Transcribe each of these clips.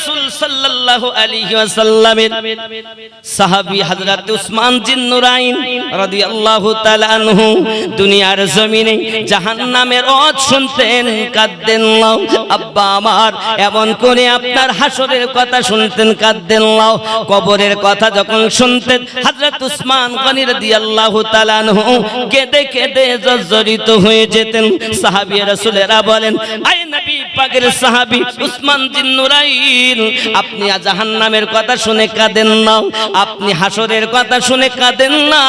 রাসূল সাল্লাল্লাহু আলাইহি ওয়াসাল্লামের সাহাবী হযরত উসমান জিন্নুরাইন রাদিয়াল্লাহু তাআলা আনহু দুনিয়ার জমিনে জাহান্নামের ওয়াজ শুনতেন, কাঁদতেন। আব্বা আমার এমন করে আপনার হাসরের কথা শুনতেন, কাঁদতেন। কবরের কথা যখন শুনতেন হযরত উসমান গনি রাদিয়াল্লাহু তাআলা আনহু কেঁদে কেঁদে জর্জরিত হয়ে যেতেন। সাহাবী রাসূলেরা বলেন, আয় নবী পাকের সাহাবী উসমান জিন্নুরাইন, আপনি জাহান্নামের কথা শুনে কাঁদেন না, আপনি হাসরের কথা শুনে কাঁদেন না,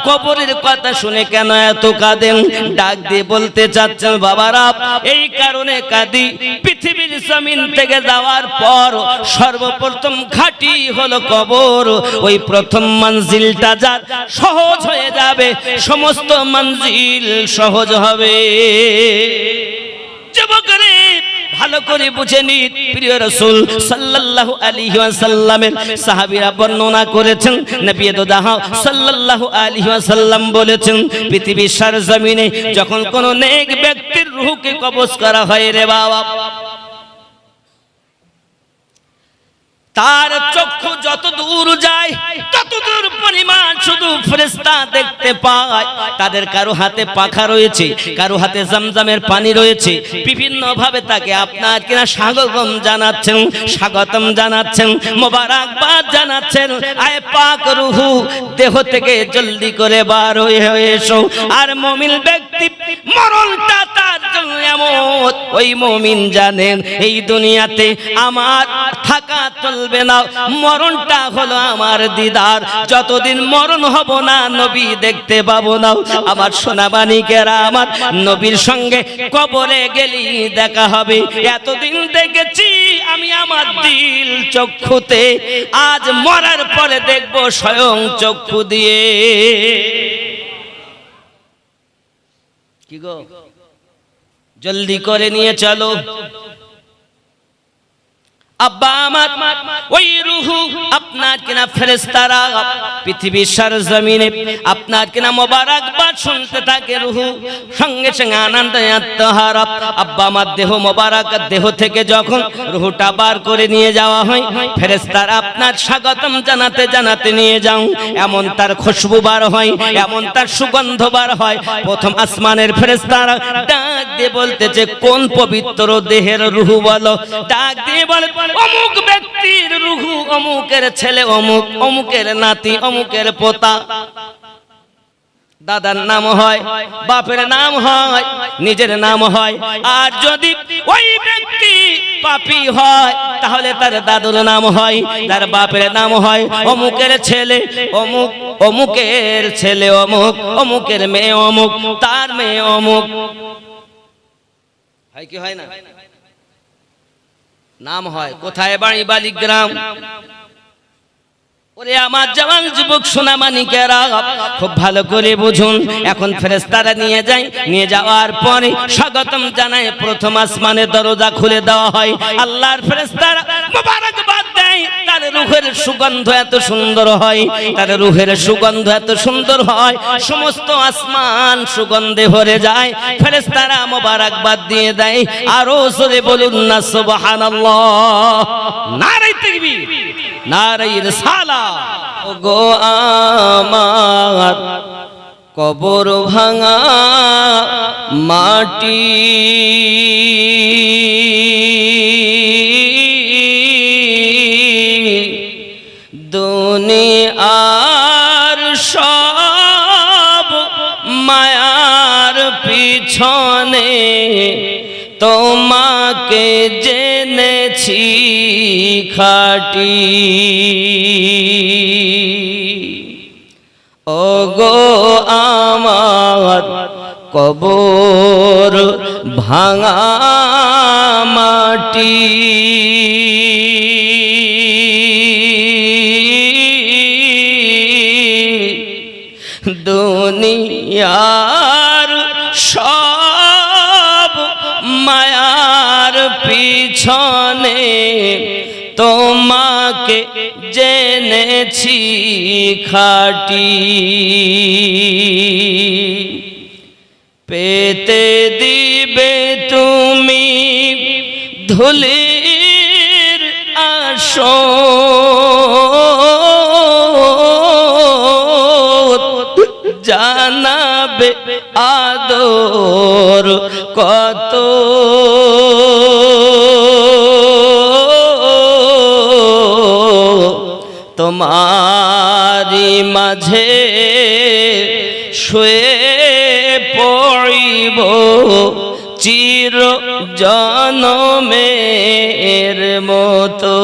কবরের কথা শুনে কেন এত কাঁদেন? ডাক দিয়ে বলতে চাচ্ছেন, বাবারা এই কারণে কাঁদি, পৃথিবীর জমিন থেকে যাওয়ার পর সর্বপ্রথম ঘাঁটি হলো কবর। ওই প্রথম মঞ্জিলটা যার সহজ হয়ে যাবে, সমস্ত মঞ্জিল সহজ হবে। যুবকরে ভালো করে বুঝে নিন, প্রিয় রাসূল সাল্লাল্লাহু আলাইহি ওয়াসাল্লামের সাহাবীরা বর্ণনা করেছেন, নবী দোদাহা সাল্লাল্লাহু আলাইহি ওয়াসাল্লাম বলেছেন, পৃথিবীর সরজমিনে যখন কোন নেক ব্যক্তির রূহকে কবজ করা হয় রে বাবা, তার চক্ষু যত দূর যায় তত দূর পরিমাণ শুধু ফেরেশতা দেখতে পায়। তাদের কারো হাতে পাখা রয়েছে, কারো হাতে জমজমের পানি রয়েছে, বিভিন্ন ভাবে তাকে আপনার কিনা স্বাগতম জানাচ্ছেন, স্বাগতম জানাচ্ছেন, মোবারকবাদ জানাচ্ছেন। আয় পাক রূহু দেহ থেকে জলদি করে বার হয়ে এসো। আর মুমিন ব্যক্তি মরণটা তার জন্য এমন, ওই মুমিন জানেন এই দুনিয়াতে আমার থাকা চলবে না, মরণটা হলো আমার দিদার। যতদিন মরণ হব না নবী দেখতে পাবো না। আমার সোনাবানিকেরা, আমার নবীর সঙ্গে কবরে গেলি দেখা হবে। এতদিন দেখেছি আমি আমার দিল চক্ষুতে, আজ মরার পরে দেখব স্বয়ং চক্ষু দিয়ে। কি গো, জলদি করে নিয়ে চলো। আব্বা আমার ওই রূহু আপনার কিনা ফেরেশতারা পৃথিবীর সরজমিনে আপনার কিনা মোবারকবাদ শুনতে থাকে। রূহু সঙ্গে সঙ্গে আনন্দে আত্মহারা। আব্বা আমার দেহ মোবারক, দেহ থেকে যখন রূহুটা বার করে নিয়ে যাওয়া হয়, ফেরেশতারা আপনার স্বাগতম জানাতে জানাতে নিয়ে যাও। এমন তার খুশবু বার হয়, এমন তার সুগন্ধ বার হয়। প্রথম আসমানের ফেরেশতারা ডাক দিয়ে বলতেছে, কোন পবিত্র দেহের রূহু বলো? ডাক দিয়ে বলে, অমুক ব্যক্তির রূহু, অমুকের ছেলে, অমুক, অমুকের নাতি, অমুকের পোতা। দাদার নাম হয়, বাপের নাম হয়, নিজের নাম হয়। আর যদি ওই ব্যক্তি পাপী হয় তাহলে তার দাদুর নাম হয়, তার বাপের নাম হয় অমুকের ছেলে অমুক, অমুকের ছেলে অমুক, অমুকের মেয়ে অমুক, তার মেয়ে অমুক। হয় কি হয় না? নাম হয়। কোথায় বাড়ি? বালিগ্রাম। ওরে আমার জওয়ান যুবক সোনামানিকেরা, খুব ভালো করে বুঝুন। এখন ফেরেশতারা নিয়ে যায়, নিয়ে যাওয়ার পরে স্বাগতম জানায়। প্রথম আসমানের দরজা খুলে দেওয়া হয়। আল্লাহর ফেরেশতারা মোবারকবাদ দেয়। তার রূহের সুগন্ধ এত সুন্দর হয়, তার রূহের সুগন্ধ এত সুন্দর হয়, সমস্ত আসমান সুগন্ধে ভরে যায়। ফেরেশতারা মোবারকবাদ দিয়ে দেয়। আরো জোরে বলুন না সুবহানাল্লাহ, নারে তাকবীর, নারে রিসালাত। ওগো আমার কবর ভাঙা মাটি, দুনিয়ার সব মায়ার পিছনে তোমাকে জেনেছি খাঁটি। ওগো আমার কবর ভাঙা মাটি, দুনিয়ার সব মায়ার পিছনে তোমাকে জেনেছি খাঁটি। পেতে দিবে তুমি ধুলির শোধ জানাবে আদর কত, তোমারি মাঝে শুয়ে পড়িব চির জনমের মতো,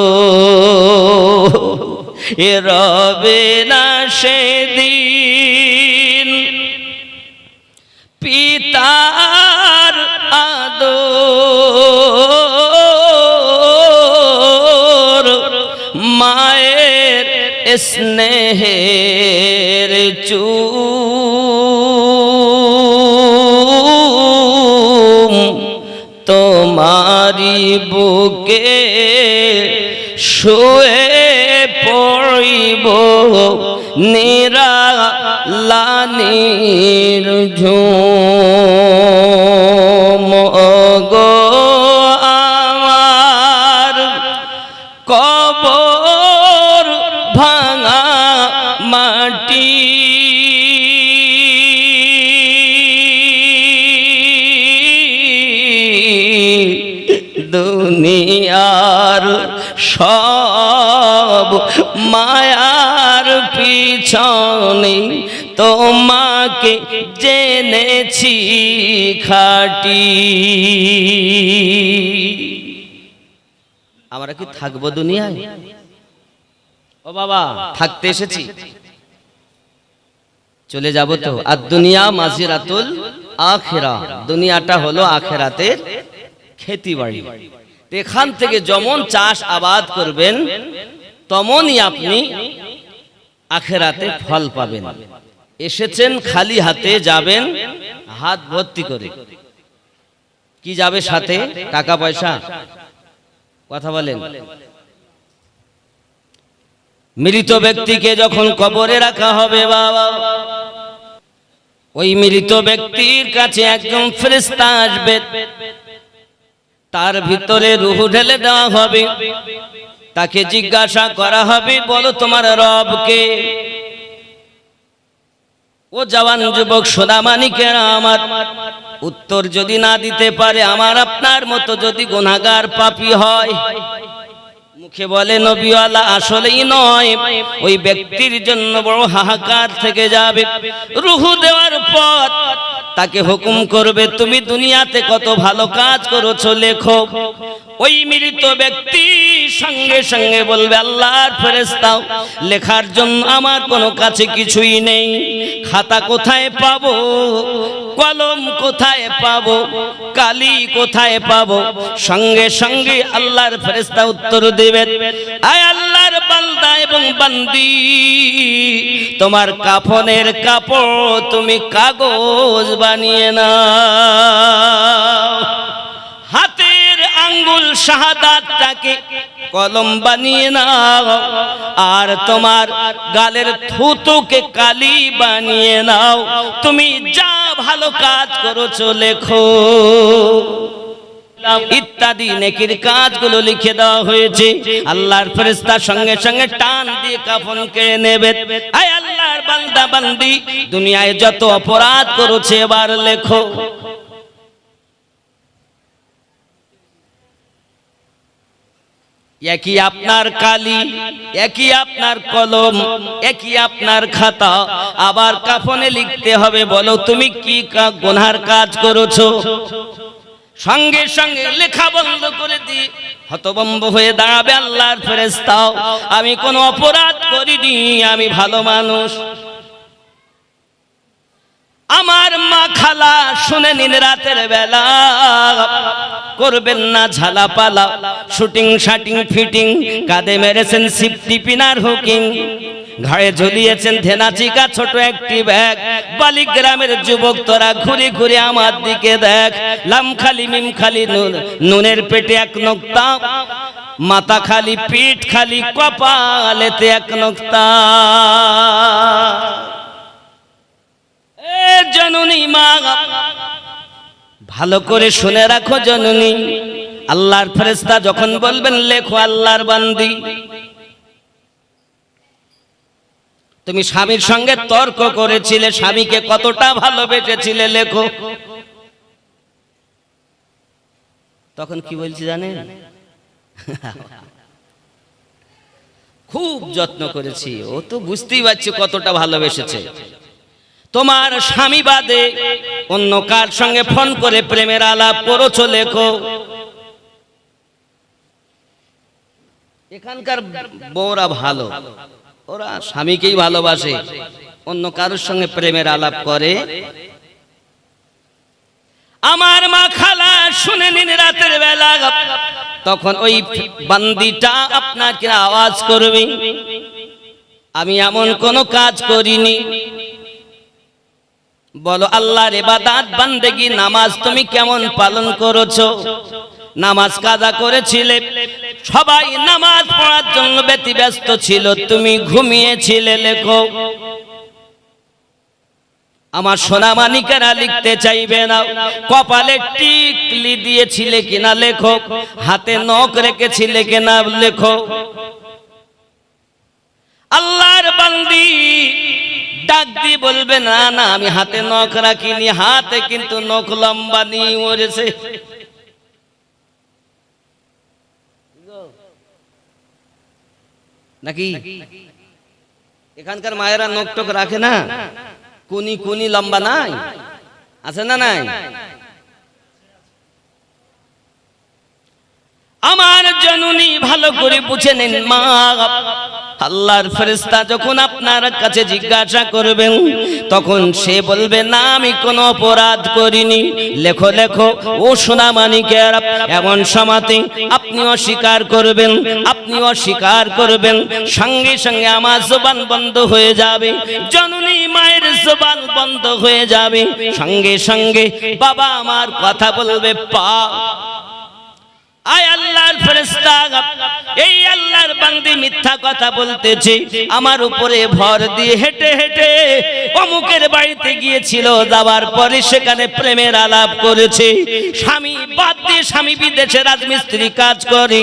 এ রবে না সেদিন পিতার আদর, মায়ের স্নেহের চুম, তোমারি বুকে শুয়ে পড়িব নিরালানির ঝুম, গো আমার কবর ভাঙা মাটি, দুনিয়ার সব মায়ার পিছনে তোমাকে জেনেছি খাঁটি। আমরা কি থাকবো দুনিয়ায়? ও বাবা, থাকতে এসেছি, চলে যাব তো। আর দুনিয়া মাজিরাতুল আখিরা, দুনিয়াটা হলো আখিরাতের খেতি বাড়ি। এখান থেকে যেমন চাষ আবাদ করবেন তেমনই আপনি আখিরাতে ফল পাবেন। এসেছেন খালি হাতে, যাবেন হাত ভর্তি করে। কি যাবে সাথে? টাকা পয়সা? কথা বলেন। মৃত ব্যক্তিকে যখন কবরে রাখা হবে বাবা, ওই মৃত ব্যক্তির কাছে একজন ফেরেশতা আসবে, তার ভিতরে রূহ ঢেলে দেওয়া হবে। তাকে জিজ্ঞাসা করা হবে, বলো তোমার রব কে? ও জওয়ান যুবক সোনামানিকেরা আমার, উত্তর যদি না দিতে পারে, আমার আপনার মতো যদি গুনাহগার পাপী হয়, মুখে বলে নবীওয়ালা আসলেই নয়, ওই ব্যক্তির জন্য বড় হাহাকার থেকে যাবে। রূহ দেওয়ার পর তাকে হুকুম করবে, তুমি দুনিয়াতে কত ভালো কাজ করেছো লেখো। ওই মৃত ব্যক্তি সঙ্গে সঙ্গে বলবে, আল্লাহর ফেরেশতা, লেখার জন্য আমার কোনো কাছে কিছুই নেই। খাতা কোথায় পাবো? কলম কোথায় পাবো? কালি কোথায় পাবো? সঙ্গে সঙ্গে আল্লাহর ফেরেশতা উত্তর দেবেন, আয় আল্লাহর বান্দা এবং বান্দি, তোমার কাফনের কাপড় তুমি কাগজ বানিয়ে নাও, হাতের আঙ্গুল শাহাদাতটাকে কলম বানিয়ে নাও, আর তোমার গালের থুতুকে কালি বানিয়ে নাও। তুমি যা ভালো কাজ করেছো লেখো। ইত্যাদি নেকির কাজগুলো লিখে দেওয়া হয়েছে। আল্লাহর ফেরেশতা সঙ্গে সঙ্গে টান দিয়ে কাফন কেড়ে নেবে। আয় আল্লাহর বান্দা বান্দি, দুনিয়ায় যত অপরাধ করেছে এবার লেখো। একই আপনার কালি, একই আপনার কলম, একই আপনার খাতা, আবার কাফনে লিখতে হবে, বলো তুমি কি গুনার কাজ করেছো। সঙ্গে সঙ্গে লেখা বন্ধ করে দিয়ে হতভম্ব হয়ে দাঁড়াবে আল্লাহর ফেরেশতা, আমি কোনো অপরাধ করিনি, আমি ভালো মানুষ। আমার মা খালা শুনে নিন, রাতের বেলা করবেন না ঝালাপালা, শুটিং শাটিং ফিটিং, কাঁধে মেরেছেন সিফটি পিনার হুকিং, ঘাড়ে ঝুলিয়েছেন ধেনাচিকা ছোট একটি ব্যাগ। বালিগ্রামের যুবক তোরা ঘুরে ঘুরে আমার দিকে দেখ, লাম খালি মিম খালি নুনের পেটে এক নোক্তা, মাথা খালি পিঠ খালি কপালেতে এক নোক্তা। জননী মা, ভালো করে শুনে রাখো জননী, আল্লাহর ফেরেশতা যখন বলবেন লেখো আল্লাহর বান্দি, তুমি স্বামীর সঙ্গে তর্ক করেছিলে, স্বামীকে কতটা ভালোবেসেছিলে লেখো। তখন কি বলছি জানেন? খুব যত্ন করেছি, ও তো বুঝতেই পারছি কতটা ভালোবেসেছে। তোমার স্বামী বাদে অন্য কার সঙ্গে ফোন করে প্রেমের আলাপ করেছো লেখো। এখানকার বউরা ভালো, ওরা স্বামীকেই ভালোবাসে, অন্য কারোর সঙ্গে প্রেমের আলাপ করে। আমার মা খালা শুনে নিন রাতের বেলা, তখন ওই বান্দিটা আপনাকে আওয়াজ করবে, আমি এমন কোন কাজ করিনি। বলো আল্লাহর ইবাদত বান্দেগি নামাজ তুমি কেমন পালন করেছো? নামাজ কাজা করেছিলে, সবাই নামাজ পড়ার জন্য ব্যতিব্যস্ত ছিল, তুমি ঘুমিয়েছিলে লেখো। আমার সোনা মানিকেরা লিখতে চাইবে না, কপালে টিকলি দিয়েছিলে কিনা লেখো, হাতে নখ রেখেছিলে কিনা লেখো। আল্লাহর বান্দি ডাক দিয়ে বলবে না না আমি হাতে নখ রাখিনি, হাতে কিন্তু নখ লম্বা নিয়ে মরেছে। নাকি এখানকার মায়েরা নখ টক রাখে না? কুনি কুনি লম্বা নাই, আছে না নাই? আমার জননী ভালো করে বুঝে নিন মা, আল্লাহর ফেরেশতা যখন আপনার কাছে জিজ্ঞাসা করবেন তখন সে বলবে না আমি কোনো অপরাধ করিনি, লেখো লেখো। ও সোনা মানিকের, এমন সময়তে আপনি অস্বীকার করবেন, আপনি অস্বীকার করবেন, সঙ্গে সঙ্গে আমার জবান বন্ধ হয়ে যাবে, জননী মায়ের জবান বন্ধ হয়ে যাবে, সঙ্গে সঙ্গে বাবা আমার কথা বলবে পা। আয় আল্লাহর ফেরেশতা, এই আল্লাহর বান্দি মিথ্যা কথা বলতেছে, আমার উপরে ভর দিয়ে হেঁটে হেঁটে অমুকের বাড়িতে গিয়েছিল, যাওয়ার পরে সেখানে প্রেমের আলাপ করেছে, স্বামী বাদ দিয়ে স্বামী বিদেশে রাজমিস্ত্রি কাজ করে,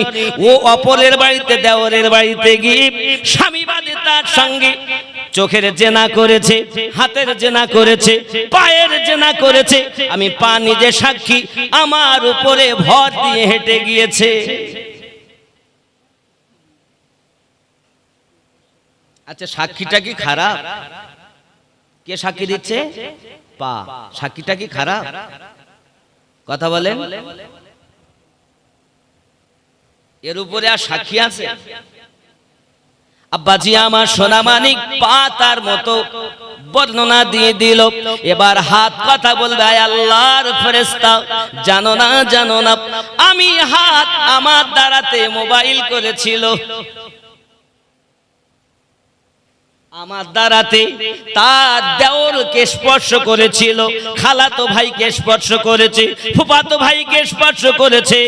ও অপরের বাড়িতে দেওরের বাড়িতে গিয়ে স্বামী বাদে তার সঙ্গে চোখের জেনা করেছে, হাতের জেনা করেছে, পায়ের জেনা করেছে, আমি পা নিজে সাক্ষী, আমার উপরে ভর দিয়ে হেঁটে গিয়েছে। আচ্ছা সাক্ষীটা কি খারাপ? কে সাক্ষী দিচ্ছে? পা। সাক্ষীটা কি খারাপ? কথা বলেন। এর উপরে আর সাক্ষী আছে? আব্বাজি আমার সোনা মানিক পা তার মতো বর্ণনা দিয়ে দিল। এবার হাত কথা বলবে, আয় আল্লাহর ফেরেশতা, জানো না জানো না আমি হাত আমার দ্বারাতে মোবাইল করেছিল, আমার দ্বারাতে তার দেওরকে স্পর্শ করেছিল, খালাতো ভাইকে স্পর্শ করেছে, ফুফাতো ভাইকে স্পর্শ করেছে।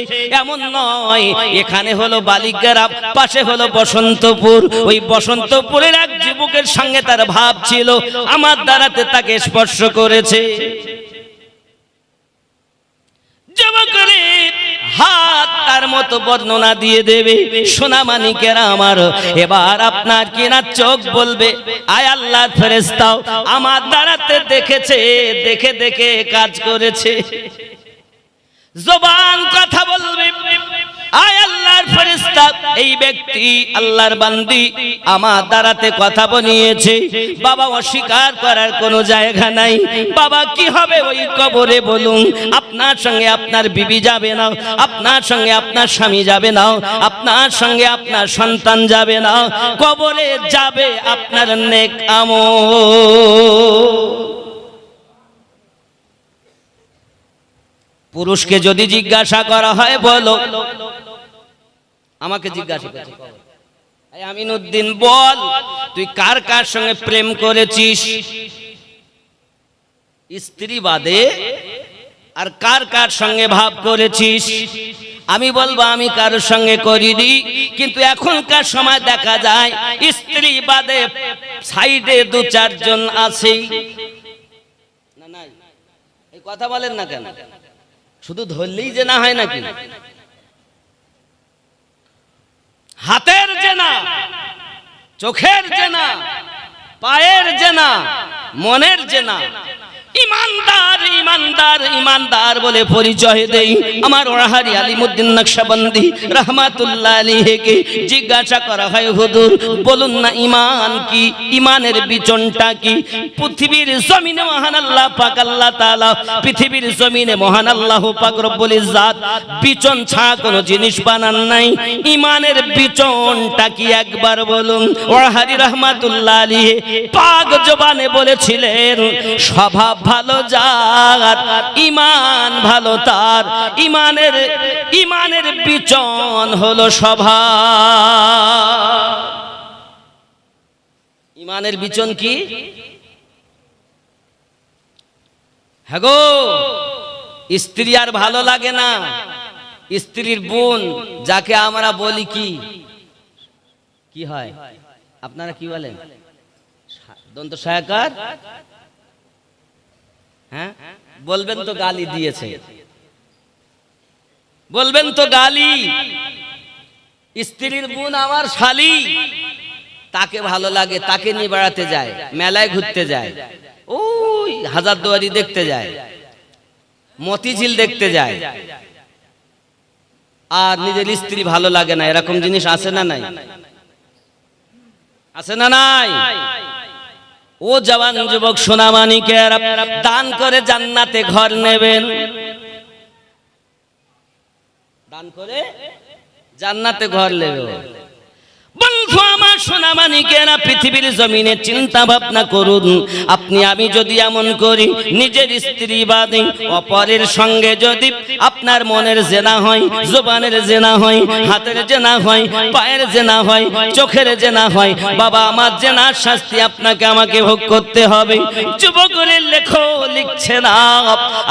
এমন নয়, এখানে হলো বালিগ্রাম, পাশে হলো বসন্তপুর, ওই বসন্তপুরের এক যুবকের সঙ্গে তার ভাব ছিল, আমার দ্বারাতে তাকে স্পর্শ করেছে। যুবকের হাত তার মতো বর্ণনা দিয়ে দেবে। সোনা মানিকেরা আমার, এবার আপনার কিনা চোখ বলবে, আয় আল্লাহর ফেরেশতা, আমার দ্বারাতে দেখেছে, দেখে দেখে কাজ করেছে। জবান কথা বলবে, আয় আল্লাহর ফেরেশতা, এই ব্যক্তি আল্লাহর বান্দি আমার দ্বারাতে কথা বলিয়েছে। বাবা অস্বীকার করার কোনো জায়গা নাই। বাবা কি হবে ওই কবরে বলুন? আপনার সঙ্গে আপনার বিবি যাবে না, আপনার সঙ্গে আপনার স্বামী যাবে না, আপনার সঙ্গে আপনার সন্তান যাবে না, কবরে যাবে আপনার নেক আমল। পুরুষকে যদি জিজ্ঞাসা করা হয়, বলো, আমাকে জিজ্ঞাসা করছে, আমিনউদ্দিন বল তুই কার কার সঙ্গে প্রেম করেছিস স্ত্রী বাদে, আর কার কার সঙ্গে ভাব করেছিস? আমি বলবো আমি কারোর সঙ্গে করিনি, কিন্তু এখনকার সময় দেখা যায় স্ত্রী বাদে সাইডে দু চারজন আছে। না নাই, এই কথা বলেন না কেন? শুধু ধরলেই যে না হয় নাকি? হাতের জেনা, চোখের জেনা, পায়ের জেনা, মনের জেনা। ইমানদার ইমানদার ইমানদার বলে পরিচয় দেই। আমার ওয়াহারি আলিমউদ্দিন নকশবন্দি রাহমাতুল্লাহ আলাইহিকে জিজ্ঞাসা করা হয়, হুজুর বলুন না ইমান কি, ইমানের বিচনটা কি? পৃথিবীর জমিনে মহান আল্লাহ পাক আল্লাহ তাআলা, পৃথিবীর জমিনে মহান আল্লাহ পাক রব্বুল ইজ্জাত বিচন ছাড়া কোনো জিনিস বানান নাই। ইমানের বিচনটা কি একবার বলুন। ওয়াহারি রাহমাতুল্লাহ আলাইহি পাক জবানে বলেছিলেন, স্বভাব ভালো যার, ইমান ভালো তার। ইমানের বিচন হলো স্বভাব। ইমানের বিচন কি? হ্যাঁ গো, স্ত্রী আর ভালো লাগে না। স্ত্রীর বোন যাকে আমরা বলি কি হয়, আপনারা কি বলেন? দন্ত সহায়কার। হ্যাঁ বলবেন তো গালি দিয়েছে, বলবেন তো গালি। স্ত্রীর বোন আমার শালি, তাকে ভালো লাগে, তাকে নিয়ে বেড়াতে যায়, মেলায় ঘুরতে যায়, ওই হাজারদুয়ারি দেখতে যায়, মতিঝিল দেখতে যায়, আর নিজের স্ত্রী ভালো লাগে না। এরকম জিনিস আছে না নাই? আছে না নাই? ও জওয়ান যুবক সোনামানিকেরা, দান করে জান্নাতে ঘর নেবেন, দান করে জান্নাতে ঘর নেবেন। বন্ধু আমার সোনামানিকেরা, পৃথিবীর জমিনে চিন্তা ভাবনা করুন। আপনি আমি যদি এমন করি, নিজের স্ত্রী বাদে অপরের সঙ্গে যদি আপনার মনের জেনা হয়, জবানের জেনা হয়, হাতের জেনা হয়, পায়ের জেনা হয়, চোখের জেনা হয়, বাবা আমার জেনার শাস্তি আপনাকে আমাকে ভোগ করতে হবে। যুবকের লেখো লিখছে না,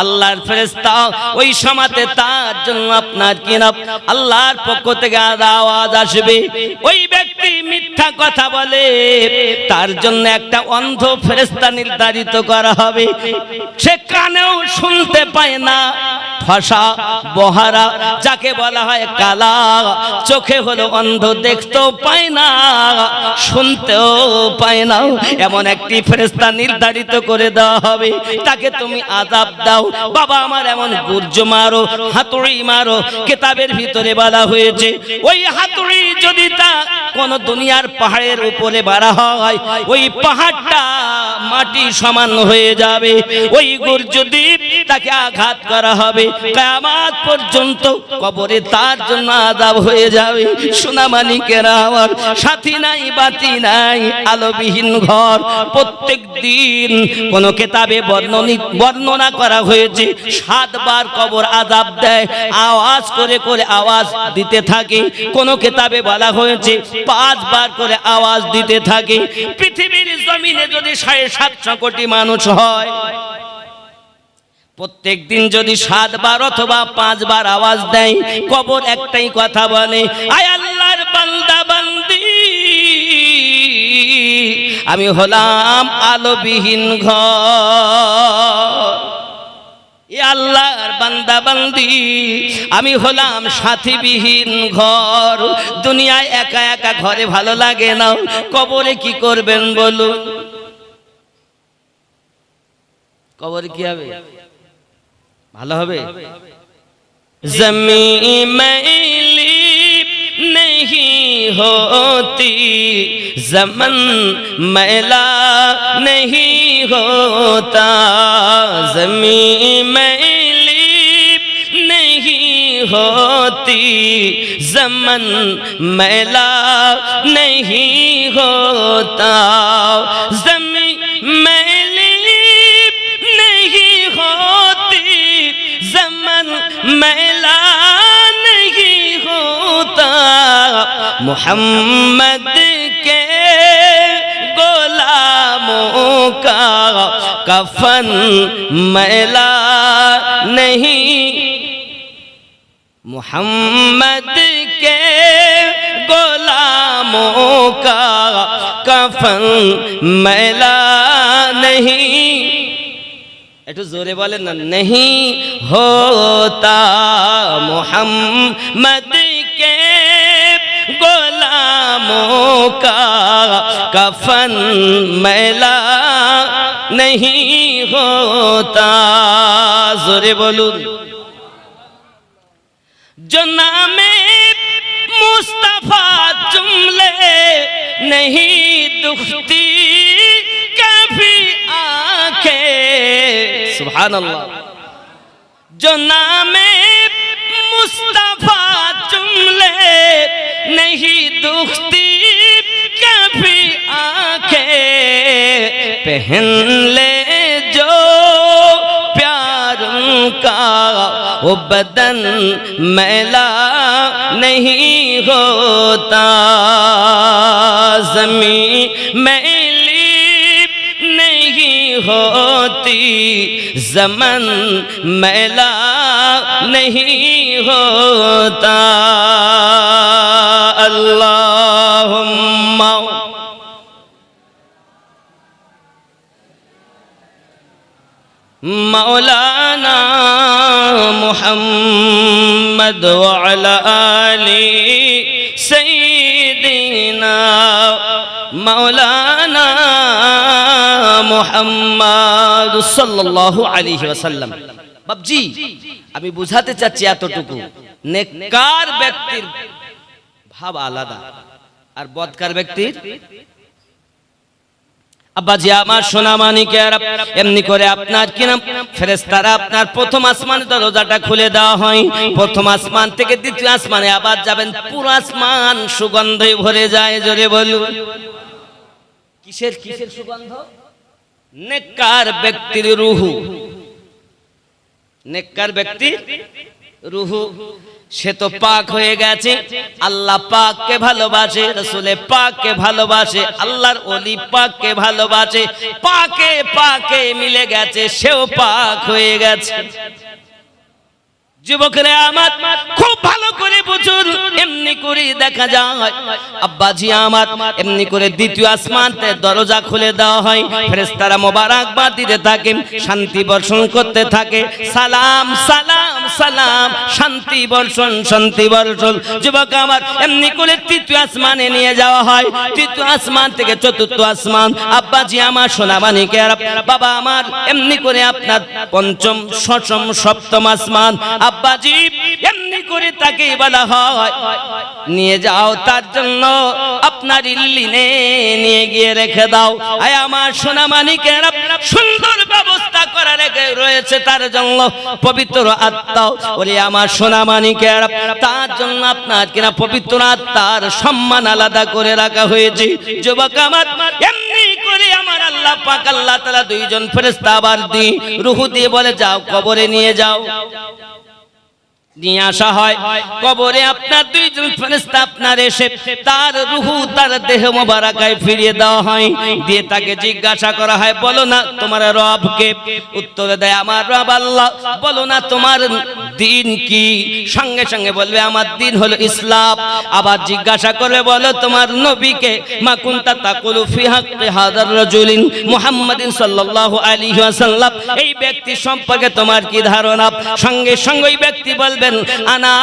আল্লাহর ফেরেশতা ওই সমাতে তার জন্য আপনার কিনা আল্লাহর পক্ষ থেকে আওয়াজ আসবে। ওই ব্যক্তি মিথ্যা কথা বলে, তার জন্য একটা অন্ধ ফেরেশতা নির্ধারিত করা হবে। সে কানেও শুনতে পায় না, ভাষা বহারা যাকে বলা হয় কালা, চোখে হলো অন্ধ, দেখতেও পায় না, শুনতেও পায় না। এমন একটি ফেরেশতা নির্ধারিত করে দেওয়া হবে, তাকে তুমি আযাব দাও। বাবা আমার এমন গুর্জ মারো, হাতুড়ি মারো। কিতাবের ভিতরে বলা হয়েছে, ওই হাতুড়ি যদি তা কোন দুনিয়ার পাহাড়ের উপরে বাড়া হয়, ওই পাহাড়টা মাটি সমান হয়ে যাবে। ওই গুর্জ দ্বীপ তাকে আঘাত করা হবে, কিয়ামত পর্যন্ত কবরে তার জন্য আযাব হয়ে যাবে। সোনামানিকেরা আমার, সাথী নাই বাতি নাই, আলোবিহীন ঘর। প্রত্যেক দিন কোন কিতাবে বর্ণনা করা হয়েছে 7 বার কবর আযাব দেয়, আওয়াজ করে করে আওয়াজ দিতে থাকে। কোন কিতাবে বলা হয়েছে 5 বার করে আওয়াজ দিতে থাকে। পৃথিবীর জমিনে যদি 750 কোটি মানুষ হয়, প্রত্যেক দিন যদি 7 বার অথবা 5 বার আওয়াজ দেয়, কবর একটাই কথা বলে, আয় আল্লাহর বান্দা বান্দি, আমি হলাম আলোবিহীন ঘর। এ আল্লাহর বান্দা বান্দি, আমি হলাম সাথীবিহীন ঘর। দুনিয়ায় একা একা ঘরে ভালো লাগে না, কবরে কি করবেন বলুন? কবরে কি হবে? ভালো হবে? জমিন मैली नहीं होती, ज़मन मैला नहीं होता, ज़मीन मैली नहीं होती, ज़मन मैला नहीं होता, ज़मीन मैली नहीं होती, ज़मन मैला नहीं होता, मोहम्मद के गुलामों का कफन मैला नहीं, मोहम्मद के गुलामों का कफन मैला नहीं। একটু জোরে বলেন না, नहीं होता मोहम्मद के गोला कफन मैला नहीं होता। जोरे बोलूं। जो नामे मुस्तफा जुमले नहीं दुखती कभी आंखें। सुभान अल्लाह। जो नामे मुस्तफा जुमले नहीं दुखती कभी आंखें, पहन ले जो प्यार का वो बदन मैला नहीं होता। ज़मीं मैली नहीं होती, ज़मन मैला नहीं होता। अल्लाहुम्मा मौलाना मुहम्मद व अला आली सय्यिदिना मौलाना मुहम्मद सल्लल्लाहु अलैहि वसल्लम। বাবজি আমি বুঝাতে চাচ্ছি এতটুকু, নেককার ব্যক্তির ভাব আলাদা আর বদকার ব্যক্তির। আব্বাজি আমার সোনা মানিকের এমনি করে আপনার কি নাম ফেরেশতারা আপনার প্রথম আসমানের দরজাটা খুলে দেওয়া হয়। প্রথম আসমান থেকে দ্বিতীয় আসমানে আবার যাবেন, পুরো আসমান সুগন্ধে ভরে যায়। জোরে বলুন কিসের কিসের সুগন্ধ? নেককার ব্যক্তির রূহু। নেককার ব্যক্তির রূহু সে তো পাক হয়ে গেছে, আল্লাহ পাককে ভালোবাসে, রাসূলে পাককে ভালোবাসে, আল্লাহর ওলি পাককে ভালোবাসে, পাকে পাকে মিলে গেছে, সেও পাক হয়ে গেছে। যুবকরা আমার খুব ভালো করে বুঝুন, এমনি করে দেখা যায় আব্বাজি আমার এমনি করে দ্বিতীয় আসমানে দরজা খুলে দেওয়া হয়। ফেরেশতারা মোবারকবাদ দিতে থাকে, শান্তি বর্ষণ করতে থাকে, সালাম সালাম সালাম, শান্তি বর্ষণ শান্তি বর্ষণ। যুবক আমার এমনি করে তৃতীয় আসমানে নিয়ে যাওয়া হয়, তৃতীয় আসমান থেকে চতুর্থ আসমান। আব্বাজি আমার সোনা মানিকের বাবা আমার এমনি করে আপনার পঞ্চম ষষ্ঠ সপ্তম আসমান। আব্বাজি এমনি করে তাকে বলা হয় নিয়ে যাও, তার জন্য আপনার ইল্লিনে নিয়ে গিয়ে রেখে দাও। আয় আমার সোনা মানিকের সুন্দর ব্যবস্থা করা রেখে রয়েছে তার জন্য পবিত্র আত্মা। ওরে আমার সোনা মানিকের তার জন্য আপনার কিনা পবিত্র আত্মার সম্মান আলাদা করে রাখা হয়েছে। যুবক আমার এমনি করে আমার আল্লাহ পাক আল্লাহ তাআলা দুইজন ফেরেশতা আবার দিয়ে রূহ দিয়ে বলে যাও কবরে নিয়ে যাও। নিয়ে আসা হয় কবরে, আপনার দুইজন ফেরেশতা আপনার এসে তার রূহু তার দেহ মোবারকায় ফিরিয়ে দেওয়া হয়। দিয়ে তাকে জিজ্ঞাসা করা হয় বলো না তোমার রব কে? উত্তরে দেয় আমার রব আল্লাহ। বলো না তোমার দিন কি? সঙ্গে সঙ্গে বলবে আমার দিন হলো ইসলাম। আবার জিজ্ঞাসা করবে বলো তোমার নবী কে? মা কুনতা তাকুলু ফি হাক্কি হাযার রাজুলিন মুহাম্মাদিন সাল্লাল্লাহু আলাইহি ওয়াসাল্লাম, এই ব্যক্তি সম্পর্কে তোমার কি ধারণা? সঙ্গে সঙ্গে ওই ব্যক্তি বলবে আনা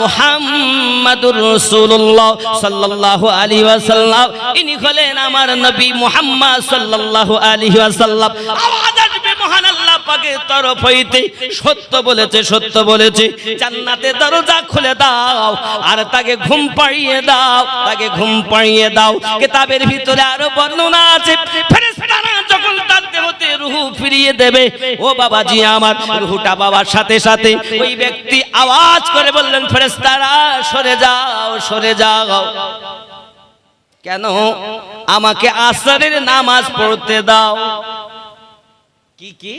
মুহাম্মাদুর রাসূলুল্লাহ সাল্লাল্লাহু আলাইহি ওয়াসাল্লাম, ইনি হলেন আমার নবী মুহাম্মদ সাল্লাল্লাহু আলাইহি ওয়াসাল্লাম। আওয়াজ আসবে মহান আল্লাহ পাকের তরফ হইতে, সত্য বলেছে সত্য বলেছে, জান্নাতের দরজা খুলে দাও আর তাকে ঘুম পাড়িয়ে দাও, তাকে ঘুম পাড়িয়ে দাও। কিতাবের ভিতরে আরো বর্ণনা আছে ফেরেশতারা যখন তার দেহতে রূহ ফিরিয়ে দেবে, ও বাবাজি আমার রূহটা বাবার সাথে সাথে ওই ব্যক্তি আওয়াজ করে বললেন ফেরেশতারা সরে যাও সরে যাও। কেন? আমাকে আসরের নামাজ পড়তে দাও। কি কি?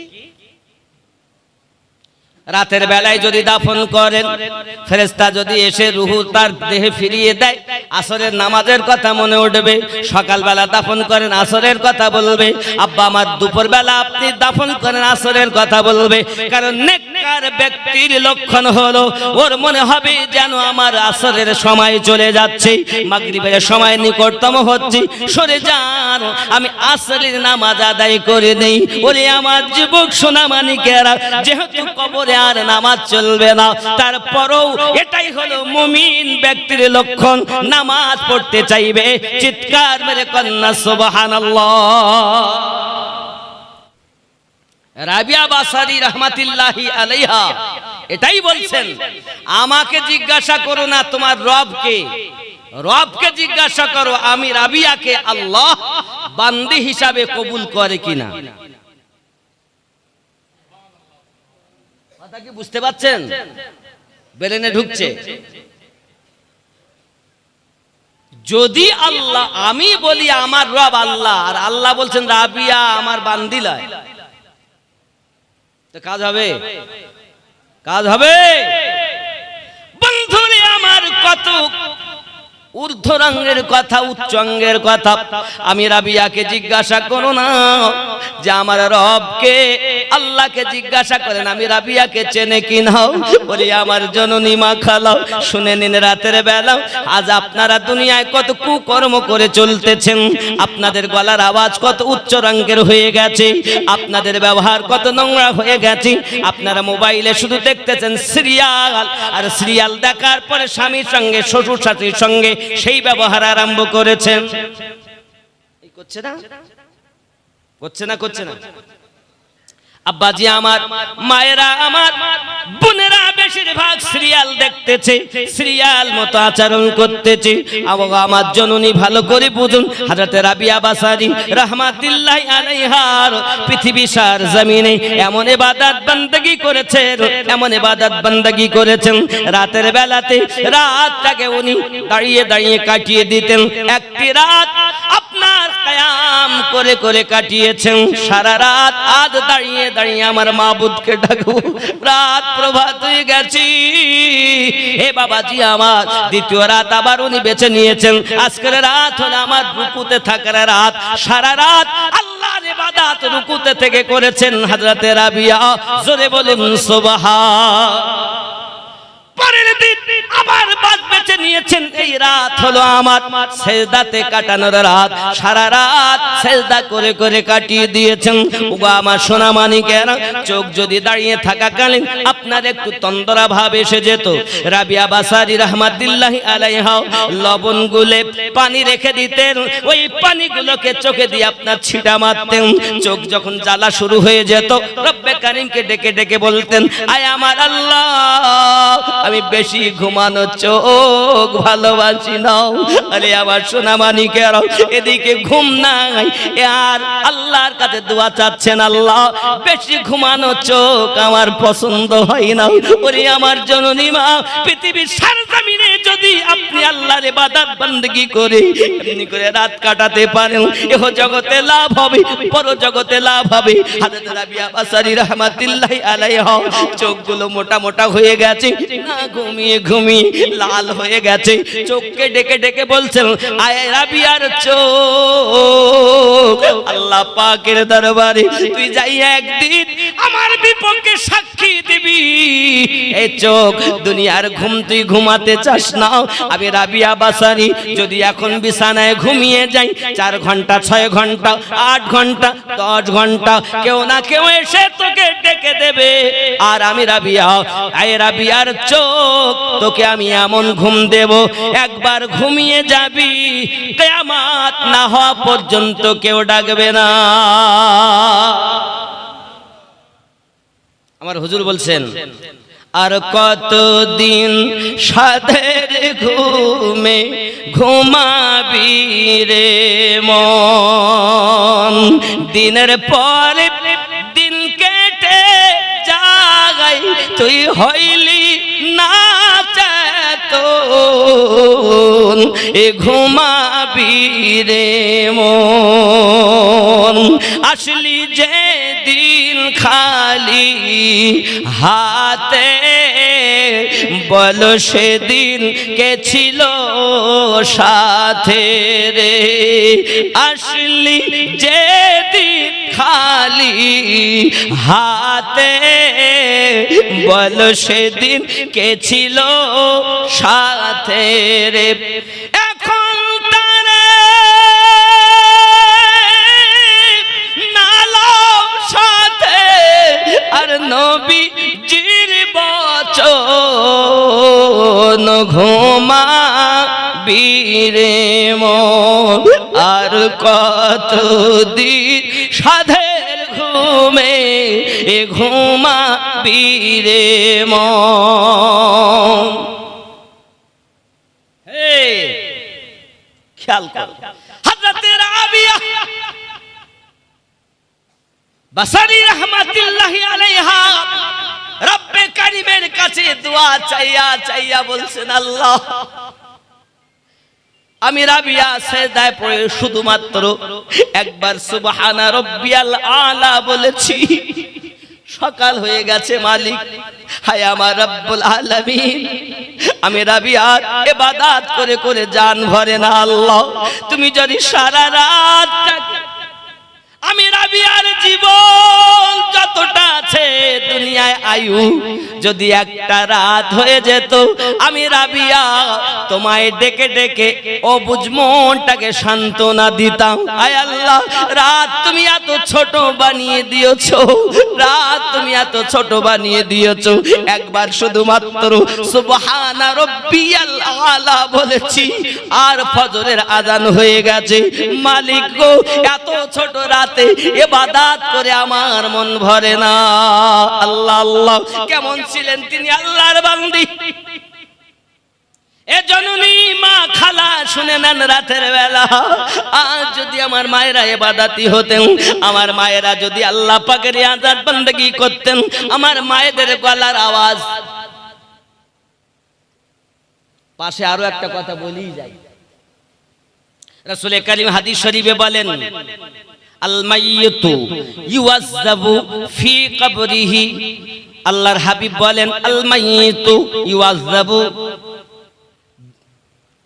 রাতের বেলায় যদি দাফন করেন, ফেরেশতা যদি এসে রূহ তার দেহে ফিরিয়ে দেয়, আসরের নামাজের কথা মনে উঠবে। সকালবেলা দাফন করেন, আসরের কথা বলবে। আব্বা আমার দুপুরবেলা আপনি দাফন করেন, আসরের কথা বলবে। কারণ নেককার নেককার ব্যক্তির লক্ষণ হলো ওর মনে হবে যেন আমার আসরের সময় চলে যাচ্ছে, মাগরিবের সময় নিকটতম হচ্ছে, সরে যান আমি আসরের নামাজ আদায় করে নেই। ওরে আমার যুবক সোনামানিকেরা, যেহেতু কবরে আর নামাজ চলবে না, তারপরেও এটাই হলো মুমিন ব্যক্তির লক্ষণ, নামাজ পড়তে চাইবে। চিৎকার মেরে কন্যা সুবহানাল্লাহ। রাবিয়া বাসারি রাহমাতুল্লাহি আলাইহা এটাই বলছেন, আমাকে জিজ্ঞাসা করো না তোমার রবকে, রবকে জিজ্ঞাসা করো আমি রাবিয়াকে আল্লাহ বান্দি হিসাবে কবুল করে কিনা। কথা কি বুঝতে পাচ্ছেন? ব্রেনে ঢুকছে? যদি আল্লাহ, আমি বলি আমার রব আল্লাহ, আর আল্লাহ বলছেন রাবিয়া আমার বান্দি লয়, তো কাজ হবে? কাজ হবে? বন্ধুরে আমার, কত ঊর্ধ্বরঙ্গের কথা, উচ্চাঙ্গের কথা। আমি রাবিয়াকে জিজ্ঞাসা করো না যে আমার রবকে, আল্লাহকে জিজ্ঞাসা করেন আমি রাবিয়াকে চেনে কি নাও। বলি আমার জননী মা খালাও, শুনে নিন রাতের বেলা আজ আপনারা দুনিয়ায় কত কুকর্ম করে চলতেছেন, আপনাদের গলার আওয়াজ কত উচ্চরঙ্গের হয়ে গেছে, আপনাদের ব্যবহার কত নোংরা হয়ে গেছে। আপনারা মোবাইলে শুধু দেখতেছেন সিরিয়াল, আর সিরিয়াল দেখার পরে স্বামীর সঙ্গে শ্বশুর শাশুড়ির সঙ্গে সেই ব্যবহার আরম্ভ করেছেন। করছে না? করছে না? করছে না? আব্বাজি আমার, মায়েরা আমার, বোনেরা বেশিরভাগ সিরিয়াল দেখতেছে, সিরিয়াল মতো আচরণ করতেছে। আমার জননী ভালো করে বুঝুন, হযরত রাবিয়া বাসারি রাহমাতুল্লাহি আলাইহার পৃথিবী সার জমিনে এমন ইবাদত বندگی করেছেন, এমন ইবাদত বندگی করেছেন, রাতের বেলাতে রাতটাকে উনি দাঁড়িয়ে দাঁড়িয়ে কাটিয়ে দিতেন। একটি রাত আপনার কিয়াম করে করে কাটিয়েছেন, সারা রাত আজ দাঁড়িয়ে দাঁড়িয়ে আমার মাবুদকে ডাকবো, রাত প্রভাত হয়ে গেছি। হে বাবাজি আমার, দ্বিতীয় রাত আবার উনি বেছে নিয়েছেন, আজকের রাত হলো আমার রুকুতে থাকার রাত। সারা রাত আল্লাহর ইবাদত রুকুতে থেকে করেছেন হযরত রাবিয়া, জোরে বলুন সুবহান। পরের দিন আবার বাদ বেছে নিয়েছেন, এই রাত হলো আমার সেজদাতে কাটানোর রাত, সারা রাত সেজদা করে করে কাটিয়ে দিয়েছেন। ওগো আমার সোনা মানিকেরা, চোখ যদি দাঁড়িয়ে থাকাকালীন আপনার একটু তন্দ্রা ভাব এসে যেত, রাবিয়া বাসারি রাহমাতুল্লাহি আলাইহা লবণ গুলে পানি রেখে দিতেন, ওই পানিগুলোকে চোখে দিয়ে আপনার ছিটা মারতেন। চোখ যখন জ্বালা শুরু হয়ে যেত, রব্বে কারীমকে ডেকে ডেকে বলতেন, আয় আমার আল্লাহ, আমি বেশি ঘুমানো চোখ ভালোবাসি নাও। আরে আমার সোনা মানিকেরা, এদিকে ঘুম নাই, আর আল্লাহর কাছে দোয়া চাচ্ছেন, আল্লাহ বেশি ঘুমানো চোখ আমার পছন্দ হয় না। ওরে আমার জননী মা, পৃথিবীর সারজমিনে যদি আপনি আল্লাহর ইবাদত বندگی করে এমনি করে রাত কাটাতে পারেন, এহ জগতে লাভ হবে, পর জগতে লাভ হবে। হযরত রাবিয়া বাসারি রাহমাতুল্লাহি আলাইহা চোখগুলো মোটা মোটা হয়ে গেছে, না ঘুমিয়ে ঘুমিয়ে লাল হয়ে গেছে, চোখকে ডেকে ডেকে বলছেন, আয় রাবিয়ার চোখ, আল্লাহ পাকের দরবারে তুই যাইয়া একদিন আমার বিপক্ষে সাক্ষী দিবি। এই চোখ, দুনিয়ার ঘুম তুই ঘুমাতে চাস না, আমি রাবিয়া বাসারি যদি এখন বিছানায় ঘুমিয়ে যাই 4 ঘন্টা 6 ঘন্টা 8 ঘন্টা 10 ঘন্টা কেউ না কেউ এসে তোকে ডেকে দেবে, আর আমি রাবিয়া, আয় রাবিয়ার চোখ, তোকে আমি এমন ঘুম দেব, একবার ঘুমিয়ে যাবি, কিয়ামত না হওয়া পর্যন্ত কেউ ডাকবে না। আমার হুজুর বলছেন, আর কতদিন সাধের ঘুমে ঘুমাবি রে মন, দিনের পর দিন কেটে যায়, তুই হইলি না চেতন, এ ঘুমাবি রে মন, আসলি যে দিন খালি হাতে, বলো সেদিন কে ছিল সাথে রে, আসলি যে দিন খালি হাতে, বল সেদিন কে ছিল সাথে রে। এখন তারে নালাম সাথে, আর নবীজির বচন ঘুমা বীরে মন, আর কতদিন সাধের ঘুমে এ ঘুমা বীরে মন। হে খেয়াল করো, হযরত রাবিয়া বাসারি রাহমাতুল্লাহি আলাইহা রব্বে কারীমের কাছে দোয়া চাইয়া চাইয়া বলছেন, আল্লাহ আমি রাবিয়া সেজদায় পড়ে শুধুমাত্র একবার সুবহানা রব্বিয়াল আলা বলেছি, সকাল হয়ে গেছে মালিক, হায় আমার রব্বুল আলামিন, আমি রাবিয়ার ইবাদত করে করে জান ভরে না। আল্লাহ তুমি যদি সারা রাত, আমি রাবিয়ার জীবন যতটা আছে দুনিয়ায় আয়ু, যদি একটা রাত হয়ে যেত, আমি রাবিয়া তোমায় ডেকে ডেকে অবুঝ মনটাকে সান্ত্বনা দিতাম। আয় আল্লাহ, রাত তুমি এত ছোট বানিয়ে দিয়েছো, রাত তুমি এত ছোট বানিয়ে দিয়েছো, একবার শুধুমাত্র সুবহানা রব্বিয়াল আলা বলেছি, আর ফজরের আযান হয়ে গেছে। মালিক গো, এত ছোট রাতে ইবাদত করে আমার মন ভরে না। আল্লাহ আল্লাহ কেমন ছিলেন তিনি আল্লাহর বান্দি। এ জননী মা খালা শুনে নেন, রাতের বেলা আজ যদি আমার মায়েরা ইবাদতি হতেন, আমার মায়েরা যদি আল্লাহ পাকের ইবাদত বندگی করতেন, আমার মায়েদের গলার আওয়াজ। পাশে আরো একটা কথা বলেই যাই, রাসূল কারীম হাদিস শরীফে বলেন, আল মাইয়িতু ইউযাবু ফি কবরিহি, আল্লাহর হাবিব বলেন, আল মাইয়িতু ইউযাবু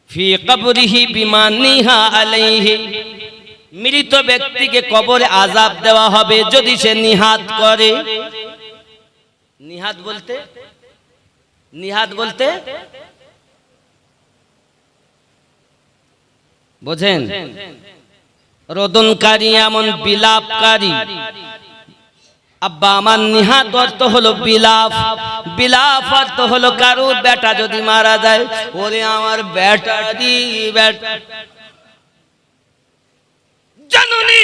ফি কবরিহি বিমা নিহা আলাইহি, মৃত ব্যক্তিকে কবরে আযাব দেওয়া হবে যদি সে নিহাত করে। নিহাত বলতে, নিহাত বলতে বোঝেন, রোদনকারী, এমন বিলাপকারী। আব্বা আমার নিহাত অর্থ হলো বিলাপ, বিলাপ অর্থ হলো কারুর বেটা যদি মারা যায়, ওরে আমার বেটা দি বেটা। জানুনি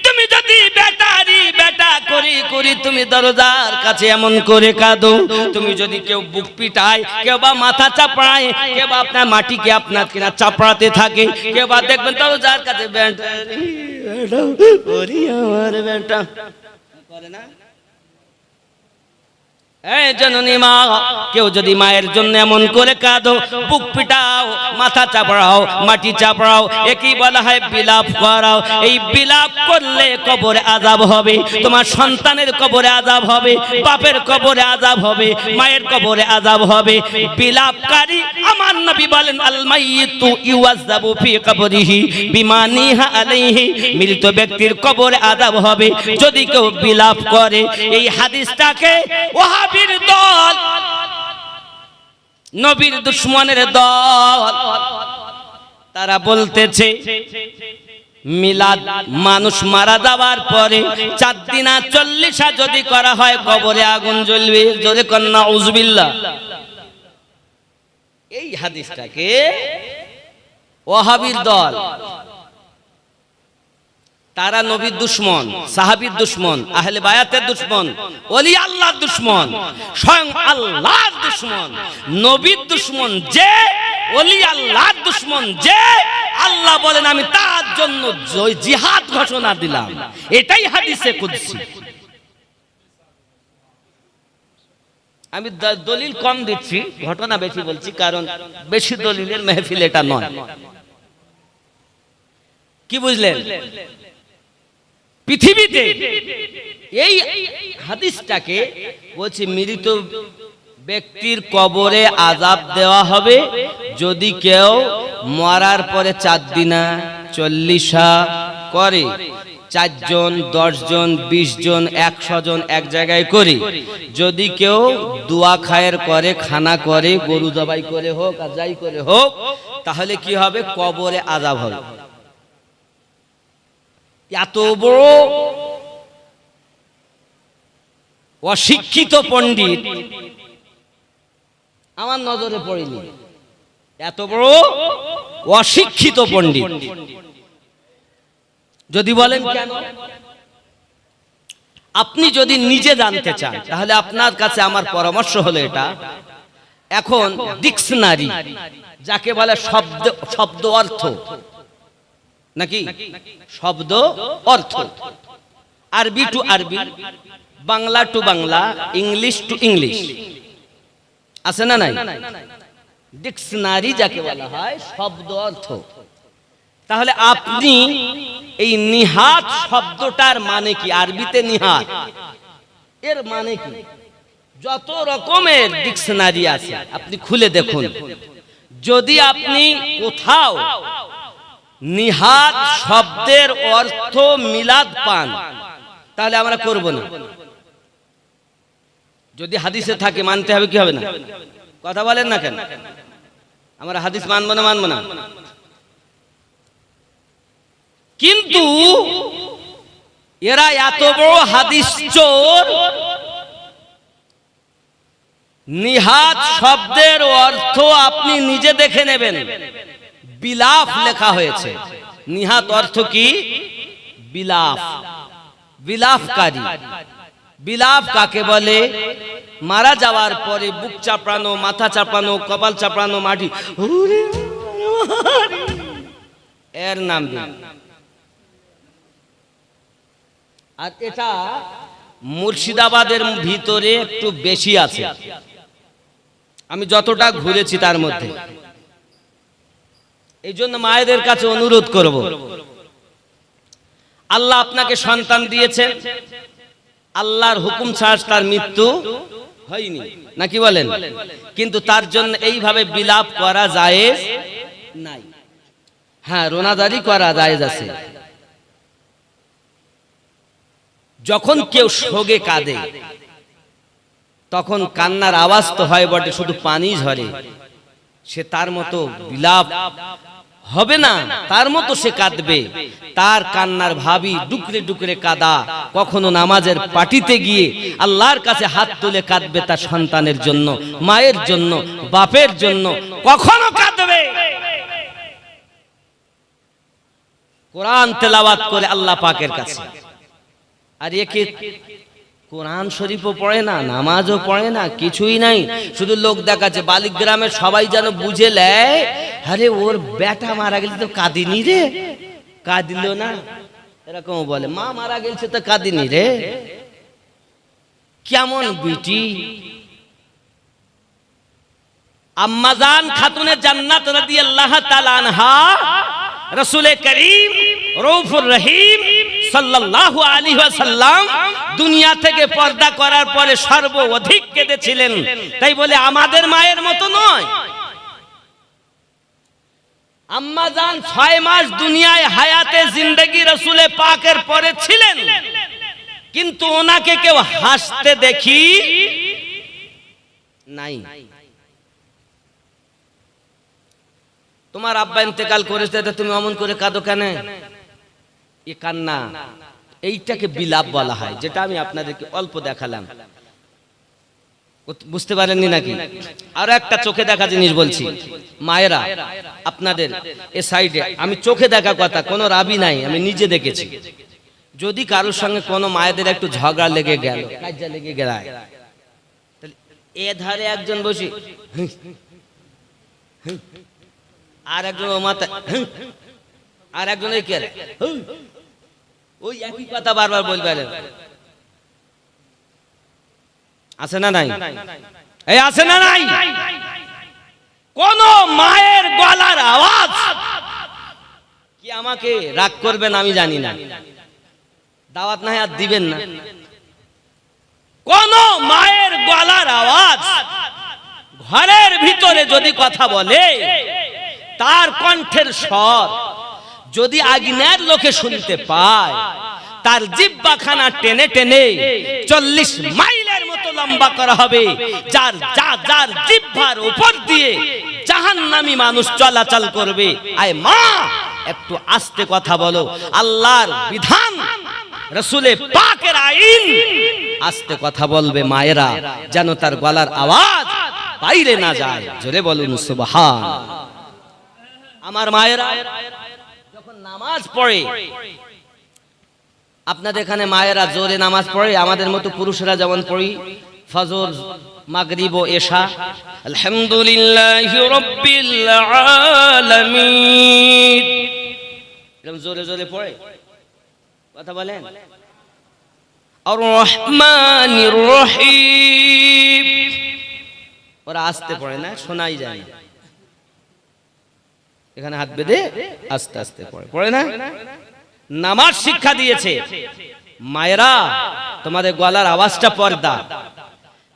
তুমি যদি বেটারি বেটা করি করি তুমি দরজার কাছে এমন করে কাঁদো, তুমি যদি কেউ বুক পিটায়, কেউ বা মাথা চাপড়ায়, কেউ বা আপনার মাটিকে আপনার কিনা চাপড়াতে থাকে, কেউ বা দেখবেন দরজার কাছে বেটারি বেটা ওরে আমার বেটা করে না। এই জননী মা, কেউ যদি মায়ের জন্য এমন করে কাঁদো, বুক পিটাও, মাথা চাপড়াও, মাটি চাপড়াও, একই বলা হয় বিলাপ করাও। এই বিলাপ করলে কবরে আযাব হবে, তোমার সন্তানের কবরে আযাব হবে, বাপের কবরে আযাব হবে, মায়ের কবরে আযাব হবে। বিলাপকারী আমার নবী বলেন, আল মাইয়িতু ইউযাবু ফি কবরিহি বিমা নিহা আলাইহি, মৃত ব্যক্তির কবরে আযাব হবে যদি কেউ বিলাপ করে। এই হাদিসটাকে ওয়াহাবীর দল, নবীর দুশমনের দল, তারা বলতেছে মিলাদ মানুষ মারা যাওয়ার পরে 4 দিন 40 যদি করা হয় কবরে আগুন জ্বলবে। জোরে কর নাউযুবিল্লাহ। এই হাদিসটাকে ওয়াহাবীর দল, তারা নবীর দুশমন, সাহাবীর দুশমন, আহলে বায়াতের দুশমন, ওলি আল্লাহর দুশমন, স্বয়ং আল্লাহর দুশমন, নবীর দুশমন যে, ওলি আল্লাহর দুশমন যে, আল্লাহ বলেন আমি তার জন্য জিহাদ ঘোষণা দিলাম। এটাই হাদিসে কুদসি। আমি দলিল কম দিচ্ছি, ঘটনা বেশি বলছি, কারণ বেশি দলিলের মেহফিল এটা নয়। কি বুঝলেন? পৃথিবীতে এই হাদিসটাকে বলছে মৃত ব্যক্তির কবরে আযাব দেওয়া হবে যদি কেউ মরার পরে 4 দিন 40 করে। 4 জন 10 জন 20 জন 100 জন এক জায়গায় করি, যদি কেউ দোয়া খায়ের করে, খানা করে, গরু জবাই করে হোক আর যাই করে হোক, তাহলে কি হবে? কবরে আযাব হবে। এত বড় অশিক্ষিত পণ্ডিত আমার নজরে পড়েনি। এত বড় অশিক্ষিত পণ্ডিত যদি বলেন কেন? আপনি যদি নিজে জানতে চান তাহলে আপনার কাছে আমার পরামর্শ হলো এটা, এখন ডিকশনারি যাকে বলে শব্দ অর্থ, নাকি শব্দ অর্থ, Arabi to Arabi, Bangla to Bangla, English to English, আছে না নাই? ডিকশনারি যাকে বলা হয় শব্দ অর্থ। তাহলে আপনি এই নিহাত শব্দটার মানে কি? আরবিতে নিহাত এর মানে কি? যত রকমের ডিকশনারি আছে আপনি খুলে দেখুন। যদি আপনি কোথাও নিহাত শব্দের অর্থ মিলাদ পান তাহলে আমরা করব না। যদি হাদিসে থাকে মানতে হবে, কি হবে না? কথা বলেন না কেন? আমরা হাদিস মানবো না? মানবো না। কিন্তু এরা এত বড় হাদিস চোর, নিহাত শব্দের অর্থ আপনি নিজে দেখে নেবেন। বিলাপ লেখা হয়েছে। নিহাত অর্থ কি? বিলাপ, বিলাপকারী। বিলাপ কাকে বলে? মারা যাওয়ার পরে বুক চাপড়ানো, মাথা চাপড়ানো, কপাল চাপড়ানো, মাটি, এর নাম বিলাপ। আর এটা মুর্শিদাবাদের ভিতরে একটু বেশি আছে, আমি যতটা ঘুরেছি তার মধ্যে। এই জন্য মায়েদের কাছে অনুরোধ করব, আল্লাহ আপনাকে সন্তান দিয়েছে, আল্লাহর হুকুম ছাড়া তার মৃত্যু হয়নি, নাকি বলেন? কিন্তু তার জন্য এইভাবে বিলাপ করা জায়েজ নাই। হ্যাঁ, রোনাদারি করা জায়েজ আছে। যখন কেউ শোকে কাঁদে তখন কান্নার আওয়াজ তো হয় বটে, শুধু পানি ঝরে, সে তার মতো বিলাপ হবে না, তার মতো সে কাঁদবে। তার কান্নার ভাবি ডুকরে ডুকরে কাঁদা, কখনো নামাজের পাটিতে গিয়ে আল্লাহর কাছে হাত তুলে কাঁদবে তার সন্তানের জন্য, মায়ের জন্য, বাপের জন্য, কখনো কাঁদবে কোরআন তেলাওয়াত করে আল্লাহ পাকের কাছে। আর একে কোরআন শরীফও পড়ে না, নামাজও পড়ে না, কিছুই নাই, শুধু লোক দেখাচ্ছে। বালিগ্রামের সবাই যেন বুঝে লেয়, আরে ওর বেটা মারা গেলে তো কাঁদিনি রে, কাঁদিল না, এরকম বলে। মা মারা গেছে তো কাঁদিনি রে, কেমন বিটি। আম্মাজান খাতুনে জান্নাত রাদিয়াল্লাহু তাআলা আনহা, রাসূল করিম রউফুর রহিম সাল্লাল্লাহু আলাইহি ওয়াসাল্লাম দুনিয়া থেকে পর্দা করার পরে সর্বাধিক কেঁদেছিলেন। তাই বলে আমাদের মায়ের মতো নয়। আম্মা জান 6 মাস দুনিয়ায় হায়াতে জিন্দেগি রাসূলে পাকের পরে ছিলেন, কিন্তু ওনাকে কেউ হাসতে দেখি নাই। তোমার আব্বা ইন্তেকাল করেছে, তুমি অমন করে কাঁদো কেন? এ কান্না, এইটাকে বিলাপ বলা হয়, যেটা আমি আপনাদেরকে অল্প দেখালাম। বুঝতে পারেননি নাকি? আর একটা চোখে দেখা জিনিস বলছি, মায়েরা আপনাদের এ সাইডে, আমি চোখে দেখা কথা, কোনো রাবি নাই, আমি নিজে দেখেছি। যদি কারোর সঙ্গে কোনো মায়েদের একটু ঝগড়া লেগে গেল, কাজা লেগে গেল, তাহলে এ ধারে একজন বসি, আর একজন ও মাথা, আর একজন ওই একই কথা বারবার বলবে। আছে না নাই? এই আছে না নাই? কোন মায়ের গলার আওয়াজ কি আমাকে রাগ করবেন আমি জানি না, দাওয়াত না আর দিবেন না। কোন মায়ের গলার আওয়াজ ঘরের ভিতরে যদি কথা বলে, তার কণ্ঠের স্বর যদি আগুনের লোকে শুনতে পায়, তার জিহ্বাখানা টেনে টেনে 40 মাইলের মতো লম্বা করা হবে, যার যার জিহ্বার উপর দিয়ে জাহান্নামী মানুষ চলাচল করবে। আয় মা, একটু আস্তে কথা বলো, আল্লাহর বিধান, রাসূলে পাকের আইন, আস্তে কথা বলবে মায়েরা, যেন তার গলার আওয়াজ বাইরে না যায়। জোরে বলুন সুবহান। আমার মায়েরা যখন নামাজ পড়ে, আপনাদের এখানে মায়েরা জোরে নামাজ পড়ে, আমাদের মতো পুরুষরা যেমন পড়ি ফজর, মাগরিব ও এশা, আলহামদুলিল্লাহি রাব্বিল আলামিন, এরকম জোরে জোরে পড়ে? কথা বলেন। আর রহমানির রহিম, ওরা আস্তে পড়ে না, শোনাই যায় না। এখানে হাত বেঁধে আস্তে আস্তে পড়ে না? নামাজ শিক্ষা দিয়েছে মায়েরা, তোমাদের গলার আওয়াজটা পর্দা।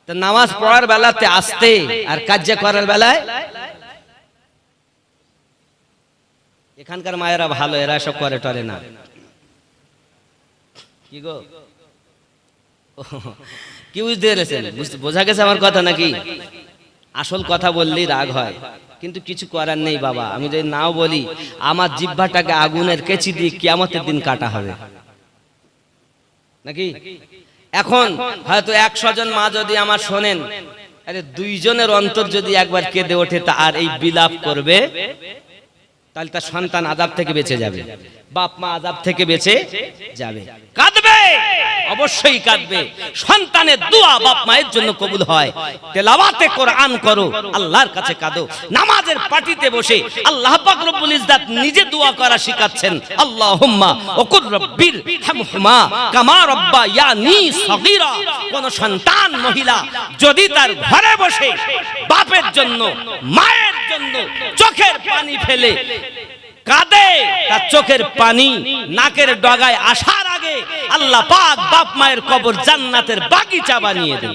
তো নামাজ পড়ার বেলাতে আস্তে, আর কাজ করার বেলায়, এখানকার মায়েরা ভালো, এরা সব করে টরে না। কি গো, কি বুঝতে পেরেছেন? বোঝা গেছে আমার কথা নাকি? আসল কথা বললেই রাগ হয়, কিন্তু কিছু করার নেই বাবা। আমি যদি নাও বলি, আমার জিহ্বাটাকে আগুনের কেচি দিয়ে কিয়ামতের দিন কাটা হবে নাকি? এখন হয়তো 100 জন মা যদি আমার শোনেন, আরে 2 জনের অন্তর যদি একবার কেঁদে ওঠে তা আর এই বিলাপ করবে, তাহলে তার সন্তান আযাব থেকে বেঁচে যাবে, বাপ মা আযাব থেকে বেঁচে যাবে। কাঁদবে, অবশ্যই কাঁদবে। সন্তানের দোয়া বাপ মায়ের জন্য কবুল হয়। তেলাওয়াতে কোরআন করো, আল্লাহর কাছে কাঁদো। নামাজের পাটিতে বসে আল্লাহ পাক রব্বুল ইজ্জত নিজে দোয়া করা শিখাচ্ছেন, আল্লাহুম্মা ওকুর রব্বির হামহুমা কামা রাব্বায়ানি সগীরা। কোন সন্তান মহিলা যদি তার ঘরে বসে বাপের জন্য, মায়ের জন্য চোখের পানি ফেলে কাঁদে, তার চোখের পানি নাকের ডগায় আসার আগে আল্লাহ পাক বাপ মায়ের কবর জান্নাতের বাগিচা বানিয়ে দেন।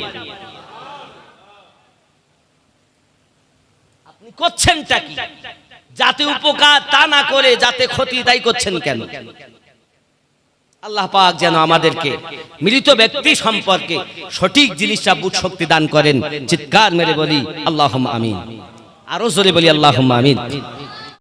আপনি করছেনটা কি? যাতে উপকার তা না করে যাতে ক্ষতি তাই করছেন কেন? আল্লাহ পাক যেন আমাদেরকে মৃত ব্যক্তি সম্পর্কে সঠিক জিনিসটা বুঝ শক্তি দান করেন। চিৎকার মেরে বলি আল্লাহুম্মা আমিন। আরো জোরে বলি আল্লাহুম্মা আমিন।